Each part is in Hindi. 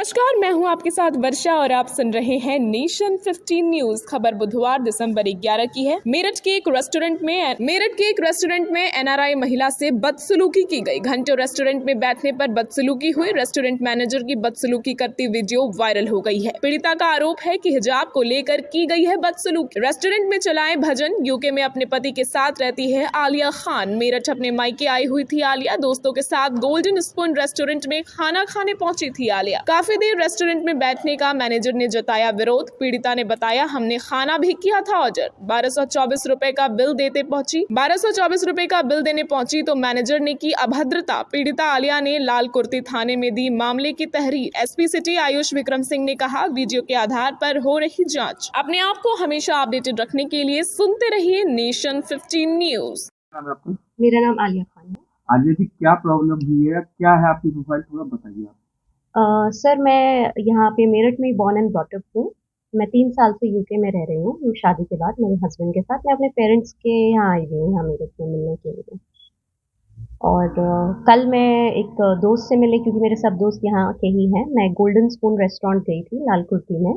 नमस्कार, मैं हूं आपके साथ वर्षा और आप सुन रहे हैं नेशन 15 न्यूज। खबर बुधवार दिसंबर 11 की है। मेरठ के एक रेस्टोरेंट में एनआरआई महिला से बदसलूकी की गई। घंटों रेस्टोरेंट में बैठने पर बदसलूकी हुई। रेस्टोरेंट मैनेजर की बदसलूकी करती वीडियो वायरल हो गई है। पीड़िता का आरोप है कि हिजाब को लेकर की गई है बदसलूकी। रेस्टोरेंट में चलाए भजन। यूके में अपने पति के साथ रहती है आलिया खान। मेरठ अपने मायके आई हुई थी आलिया। दोस्तों के साथ गोल्डन स्पून रेस्टोरेंट में खाना खाने पहुंची थी आलिया। काफी देर रेस्टोरेंट में बैठने का मैनेजर ने जताया विरोध। पीड़िता ने बताया, हमने खाना भी किया था ऑर्डर। 1224 रुपए का बिल देने पहुंची तो मैनेजर ने की अभद्रता। पीड़िता आलिया ने लाल कुर्ती थाने में दी मामले की तहरीर। एसपी सिटी आयुष विक्रम सिंह ने कहा, वीडियो के आधार पर हो रही जांच। अपने आप को हमेशा अपडेटेड रखने के लिए सुनते रहिए नेशन 15 न्यूज। मेरा नाम आलिया खान है। आलिया जी, क्या प्रॉब्लम हुई है, क्या है आपकी प्रोफाइल, थोड़ा बताइए आप। सर, मैं यहाँ पे मेरठ में बॉर्न एंड ब्रॉट अप हूँ। मैं 3 साल से यूके में रह रही हूँ शादी के बाद मेरे हस्बैंड के साथ। मैं अपने पेरेंट्स के यहाँ आई हुई हूँ यहाँ मेरठ में मिलने के लिए। और कल मैं एक दोस्त से मिली क्योंकि मेरे सब दोस्त यहाँ के ही हैं। मैं गोल्डन स्पून रेस्टोरेंट गई थी लाल कुर्ती में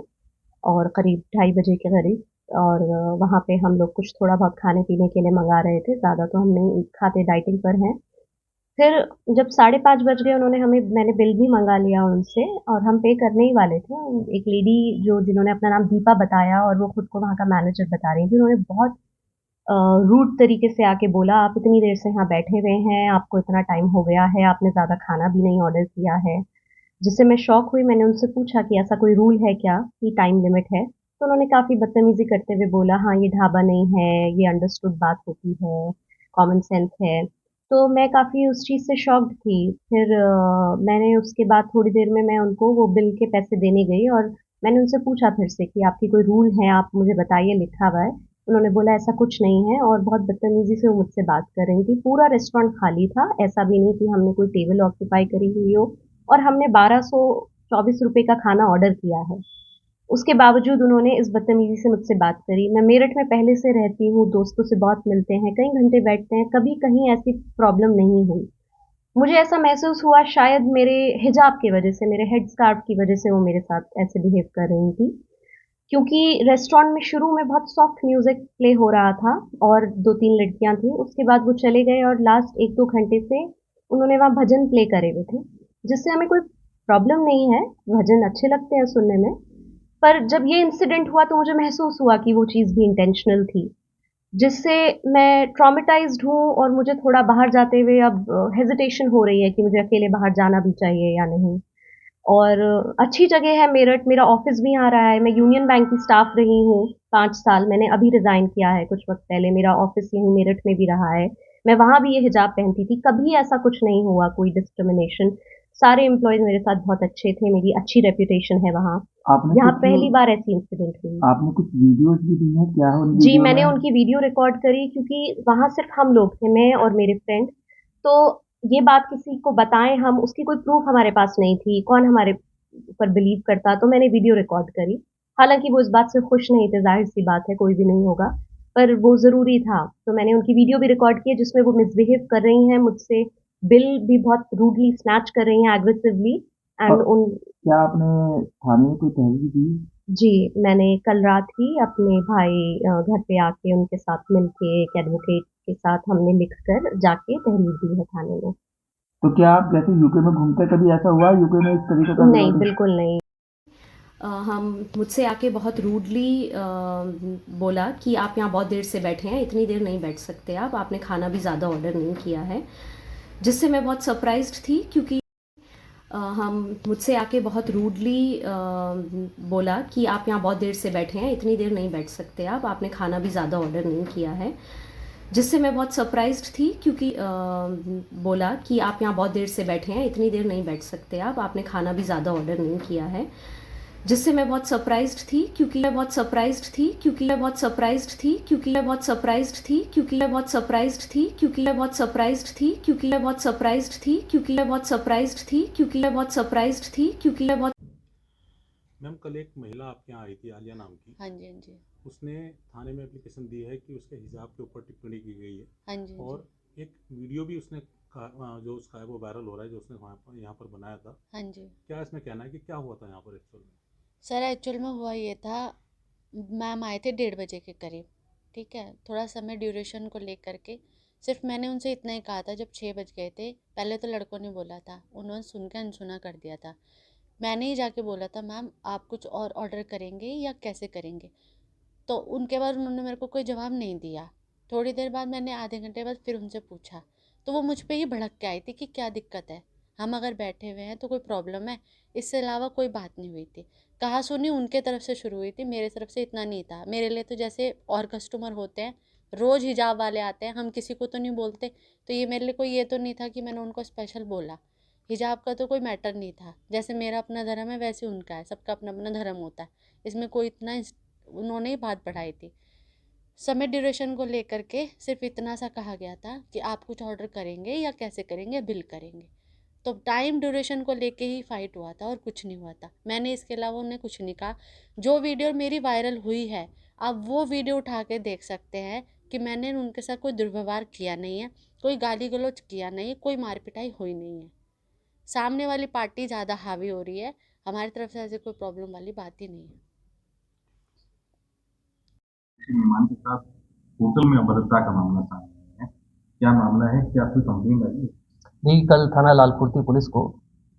और करीब 2:30 बजे के करीब। और वहाँ पे हम लोग कुछ थोड़ा बहुत खाने पीने के लिए मंगा रहे थे। ज़्यादा तो हम नहीं खाते, डाइटिंग पर हैं। फिर जब 5:30 बज गए मैंने बिल भी मंगा लिया उनसे और हम पे करने ही वाले थे। एक लेडी जिन्होंने अपना नाम दीपा बताया और वो खुद को वहाँ का मैनेजर बता रही थी, उन्होंने बहुत रूड तरीके से आके बोला, आप इतनी देर से यहाँ बैठे हुए हैं, आपको इतना टाइम हो गया है, आपने ज़्यादा खाना भी नहीं ऑर्डर किया है। जिससे मैं शॉक हुई। मैंने उनसे पूछा कि ऐसा कोई रूल है क्या कि टाइम लिमिट है? तो उन्होंने काफ़ी बदतमीज़ी करते हुए बोला, हाँ, ये ढाबा नहीं है, ये अंडरस्टूड बात होती है, कॉमन सेंस है। तो मैं काफ़ी उस चीज़ से शॉक्ड थी। फिर मैंने उसके बाद थोड़ी देर में मैं उनको वो बिल के पैसे देने गई और मैंने उनसे पूछा फिर से कि आपकी कोई रूल है, आप मुझे बताइए, लिखा हुआ है। उन्होंने बोला ऐसा कुछ नहीं है और बहुत बदतमीज़ी से वो मुझसे बात कर रही थी। पूरा रेस्टोरेंट खाली था, ऐसा भी नहीं कि हमने कोई टेबल ऑक्यूपाई करी हुई हो। और हमने 1224 रुपए का खाना ऑर्डर किया है। उसके बावजूद उन्होंने इस बदतमीज़ी से मुझसे बात करी। मैं मेरठ में पहले से रहती हूँ, दोस्तों से बहुत मिलते हैं, कई घंटे बैठते हैं, कभी कहीं ऐसी प्रॉब्लम नहीं हुई। मुझे ऐसा महसूस हुआ शायद मेरे हिजाब की वजह से, मेरे हेड स्कार्फ की वजह से वो मेरे साथ ऐसे बिहेव कर रही थी। क्योंकि रेस्टोरेंट में शुरू में बहुत सॉफ्ट म्यूज़िक प्ले हो रहा था और 2-3 लड़कियाँ थीं। उसके बाद वो चले गए और लास्ट 1-2 घंटे से उन्होंने वहाँ भजन प्ले करे हुए थे, जिससे हमें कोई प्रॉब्लम नहीं है, भजन अच्छे लगते हैं सुनने में। पर जब ये इंसिडेंट हुआ तो मुझे महसूस हुआ कि वो चीज़ भी इंटेंशनल थी, जिससे मैं ट्रॉमेटाइज़्ड हूँ और मुझे थोड़ा बाहर जाते हुए अब हेजिटेशन हो रही है कि मुझे अकेले बाहर जाना भी चाहिए या नहीं। और अच्छी जगह है मेरठ, मेरा ऑफ़िस भी यहाँ रहा है, मैं यूनियन बैंक की स्टाफ रही हूँ 5 साल, मैंने अभी रिज़ाइन किया है कुछ वक़्त पहले, मेरा ऑफ़िस यहीं मेरठ में भी रहा है। मैं वहाँ भी ये हिजाब पहनती थी, कभी ऐसा कुछ नहीं हुआ, कोई डिस्क्रिमिनेशन। सारे एम्प्लॉइज़ मेरे साथ बहुत अच्छे थे, मेरी अच्छी रेपुटेशन है वहाँ। आपने यहाँ कुछ पहली बार ऐसी इंसिडेंट हुई। आपने कुछ वीडियोस भी दी हैं क्या, उन जी, वीडियो मैंने में? उनकी वीडियो रिकॉर्ड करी क्योंकि वहाँ सिर्फ़ हम लोग थे, मैं और मेरे फ्रेंड। तो ये बात किसी को बताएँ हम, उसकी कोई प्रूफ़ हमारे पास नहीं थी, कौन हमारे ऊपर बिलीव करता, तो मैंने वीडियो रिकॉर्ड करी। हालाँकि वो इस बात से खुश नहीं थे, ज़ाहिर-सी बात है, कोई भी नहीं होगा, पर वो ज़रूरी था। तो मैंने उनकी वीडियो भी रिकॉर्ड की है जिसमें वो मिसबिहेव कर रही हैं मुझसे, बिल भी बहुत रूडली स्नैच कर रही हैं एग्रेसिवली एंड और उन क्या आपने थाने में कोई तहरीर दी? जी, मैंने कल रात ही अपने भाई घर पे आके उनके साथ मिलके एक एडवोकेट के साथ हमने लिखकर जाके तहरीर दी है थाने में। तो क्या आप जैसे यूके में घूमते, कभी ऐसा हुआ यूके में इस तरीके का नहीं, विरोध? बिल्कुल नहीं। हम मुझसे आके बहुत रूडली बोला कि आप यहाँ बहुत देर से बैठे हैं, इतनी देर नहीं बैठ सकते आप, आपने खाना भी ज़्यादा ऑर्डर नहीं किया है। जिससे मैं बहुत सरप्राइज्ड थी क्योंकि हम मुझसे आके बहुत रूडली बोला कि आप यहाँ बहुत देर से बैठे हैं, इतनी देर नहीं बैठ सकते आप, आपने खाना भी ज़्यादा ऑर्डर नहीं किया है। जिससे मैं बहुत सरप्राइज्ड थी क्योंकि बोला कि आप यहाँ बहुत देर से बैठे हैं, इतनी देर नहीं बैठ सकते आप, आपने खाना भी ज़्यादा ऑर्डर नहीं किया है। जिससे मैं बहुत सरप्राइज्ड थी क्योंकि मैं बहुत सरप्राइज्ड थी क्योंकि मैं बहुत सरप्राइज्ड थी क्योंकि मैं बहुत सरप्राइज्ड थी क्योंकि मैं बहुत सरप्राइज्ड थी क्योंकि मैं बहुत सरप्राइज्ड थी क्योंकि मैं बहुत सरप्राइज्ड थी क्योंकि मैं बहुत सरप्राइज्ड थी क्योंकि मैं बहुत सरप्राइज्ड थी क्योंकि मैं बहुत। मैम, कल एक महिला आपके यहाँ आई थी, आलिया नाम की। हाँ जी, हाँ जी। उसने थाने में एप्लीकेशन दी है कि उसके हिजाब के ऊपर टिप्पणी की गई है। हाँ जी, हाँ जी। और एक वीडियो भी उसने जो उसका है वो वायरल हो रहा है, जो उसने यहाँ पर बनाया था। हाँ जी। क्या इसमें कहना है कि क्या हुआ था यहाँ पर एक्चुअल में? सर एक्चुअल में हुआ ये था, मैम आए थे 1:30 के करीब, ठीक है। थोड़ा समय ड्यूरेशन को लेकर के सिर्फ मैंने उनसे इतना ही कहा था। जब 6 बज गए थे, पहले तो लड़कों ने बोला था, उन्होंने सुन के अनसुना कर दिया था। मैंने ही जाके बोला था, मैम आप कुछ और ऑर्डर करेंगे या कैसे करेंगे? तो उनके बाद उन्होंने मेरे को कोई जवाब नहीं दिया। थोड़ी देर बाद मैंने आधे घंटे बाद फिर उनसे पूछा, तो वो मुझ पे ही भड़क के आई थी कि क्या दिक्कत है, हम अगर बैठे हुए हैं तो कोई प्रॉब्लम है? इससे अलावा कोई बात नहीं हुई थी। कहा सुनी उनके तरफ से शुरू हुई थी, मेरे तरफ से इतना नहीं था। मेरे लिए तो जैसे और कस्टमर होते हैं, रोज़ हिजाब वाले आते हैं, हम किसी को तो नहीं बोलते। तो ये मेरे लिए कोई ये तो नहीं था कि मैंने उनको स्पेशल बोला। हिजाब का तो कोई मैटर नहीं था। जैसे मेरा अपना धर्म है वैसे उनका है, सबका अपना अपना धर्म होता है। इसमें कोई इतना उन्होंने ही बात बढ़ाई थी। समय ड्यूरेशन को लेकर के सिर्फ इतना सा कहा गया था कि आप कुछ ऑर्डर करेंगे या कैसे करेंगे, बिल करेंगे। तो टाइम ड्यूरेशन को लेके ही फाइट हुआ था और कुछ नहीं हुआ था। मैंने इसके अलावा उन्हें कुछ नहीं कहा। जो वीडियो मेरी वायरल हुई है, आप वो वीडियो उठा के देख सकते हैं कि मैंने उनके साथ कोई दुर्व्यवहार किया नहीं है, कोई गाली गलौज किया नहीं है, कोई मार पिटाई हुई नहीं है। सामने वाली पार्टी ज़्यादा हावी हो रही है, हमारी तरफ से ऐसी कोई प्रॉब्लम वाली बात ही नहीं है। किसी मेहमान के साथ होटल में अभद्रता का मामला सामने आया है। क्या मामला है, क्या कोई कंप्लेंट आई है? जी, कल थाना लालकुर्ती पुलिस को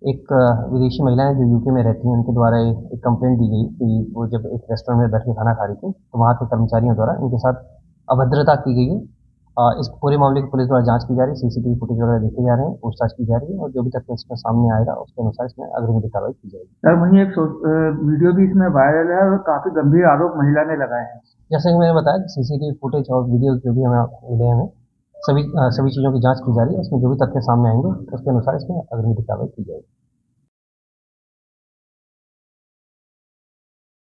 एक विदेशी महिलाएं जो यूके में रहती हैं, उनके द्वारा एक कंप्लेंट दी गई कि वो जब एक रेस्टोरेंट में बैठ के खाना खा रही थी, तो वहाँ के कर्मचारियों द्वारा इनके साथ अभद्रता की गई है। इस पूरे मामले की पुलिस द्वारा जांच की जा रही है, सीसीटीवी फुटेज वगैरह देखे जा रहे हैं, पूछताछ की जा रही है और जो भी तथ्य इसमें सामने आएगा उसके अनुसार इसमें अग्रिम कार्रवाई की जाएगी। सर वहीं एक वीडियो भी इसमें वायरल है और काफी गंभीर आरोप महिला ने लगाए हैं। जैसे कि मैंने बताया, सीसीटीवी फुटेज और वीडियो जो भी हमें मिले हैं, सभी चीज़ों की जांच की जा रही है। इसमें जो भी तथ्य सामने आएंगे उसके अनुसार इसमें अग्रिम कार्रवाई की जाएगी।